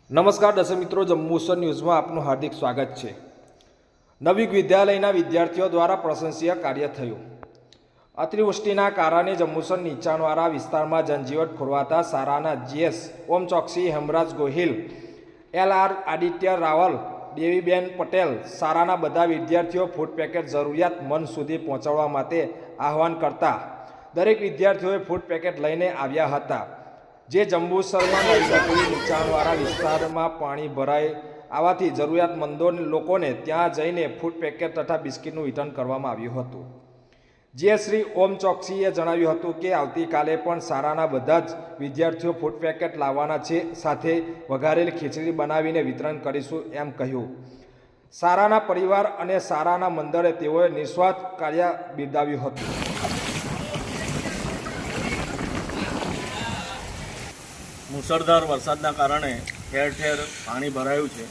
નમસ્કાર દર્શક મિત્રો, જંબુસર ન્યૂઝમાં આપનું હાર્દિક સ્વાગત છે। નવી વિદ્યાલયના વિદ્યાર્થીઓ દ્વારા પ્રશંસનીય કાર્ય થયું। અતિવૃષ્ટિના કારણે જંબુસર નીચાણવાળા વિસ્તારમાં જનજીવન ખોરવાતા શાળાના જીએસ ઓમ ચોકસી, હેમરાજ ગોહિલ, એલઆર આદિત્ય રાવલ, દેવીબેન પટેલ શાળાના બધા વિદ્યાર્થીઓ ફૂડ પેકેટ જરૂરિયાતમંદ સુધી પહોંચાડવા માટે આહવાન કરતા દરેક વિદ્યાર્થીઓએ ફૂડ પેકેટ લઈને આવ્યા હતા, જે જંબુસરમાં નીચાણવાળા વિસ્તારમાં પાણી ભરાઈ આવવાથી જરૂરિયાતમંદો લોકોને ત્યાં જઈને ફૂડ પેકેટ તથા બિસ્કિટનું વિતરણ કરવામાં આવ્યું હતું। જે શ્રી ઓમ ચોકસીએ જણાવ્યું હતું કે આવતીકાલે પણ શાળાના બધા જ વિદ્યાર્થીઓ ફૂડ પેકેટ લાવવાના છે, સાથે વઘારેલી ખીચડી બનાવીને વિતરણ કરીશું એમ કહ્યું। શાળાના પરિવાર અને શાળાના મંડળે તેઓએ નિસ્વાર્થ કાર્ય બિરદાવ્યું હતું। મુસળધાર વરસાદના કારણે ઠેર ઠેર પાણી ભરાયું છે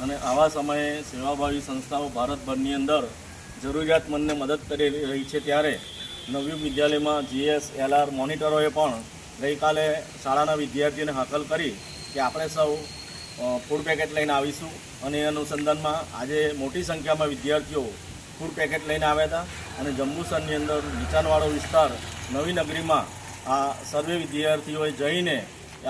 અને આવા સમયે સેવાભાવી સંસ્થાઓ ભારતભરની અંદર જરૂરિયાતમંદને મદદ કરી રહી છે। ત્યારે નવી વિદ્યાલયમાં જીએસ એલઆર મોનિટરોએ પણ ગઈકાલે શાળાના વિદ્યાર્થીઓને હાકલ કરી કે આપણે સૌ ફૂડ પેકેટ લઈને આવીશું અને એ અનુસંધાનમાં આજે મોટી સંખ્યામાં વિદ્યાર્થીઓ ફૂડ પેકેટ લઈને આવ્યા હતા અને જંબુસરની અંદર નીચાણવાળો વિસ્તાર નવી નગરીમાં આ સર્વે વિદ્યાર્થીઓએ જઈને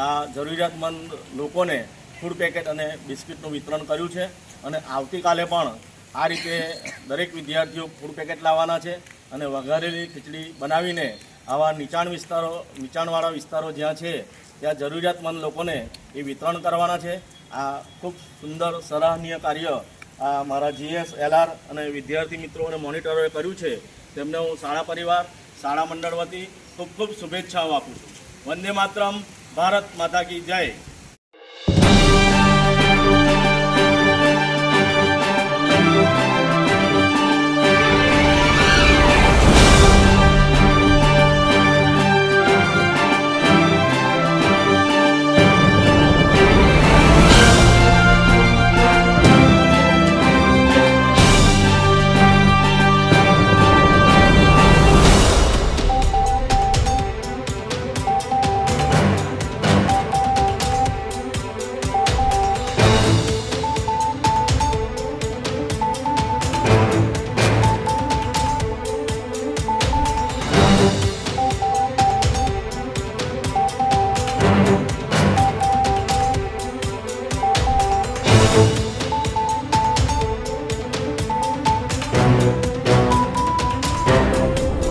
આ જરૂરિયાતમંદ લોકોને ફૂડ પેકેટ અને બિસ્કિટનું વિતરણ કર્યું છે અને આવતીકાલે પણ આ રીતે દરેક વિદ્યાર્થીઓ ફૂડ પેકેટ લાવવાના છે અને વઘારેલી ખીચડી બનાવીને આવા નીચાણવાળા વિસ્તારો જ્યાં છે ત્યાં જરૂરિયાતમંદ લોકોને એ વિતરણ કરવાના છે। આ ખૂબ સુંદર સરાહનીય કાર્ય આ મારા જીએસ એલઆર અને વિદ્યાર્થી મિત્રો અને મોનિટરોએ કર્યું છે, તેમને હું શાળા પરિવાર, શાળા મંડળ વતી ખૂબ ખૂબ શુભેચ્છાઓ આપું છું। વંદે માતરમ, ભારત માતા કી જય।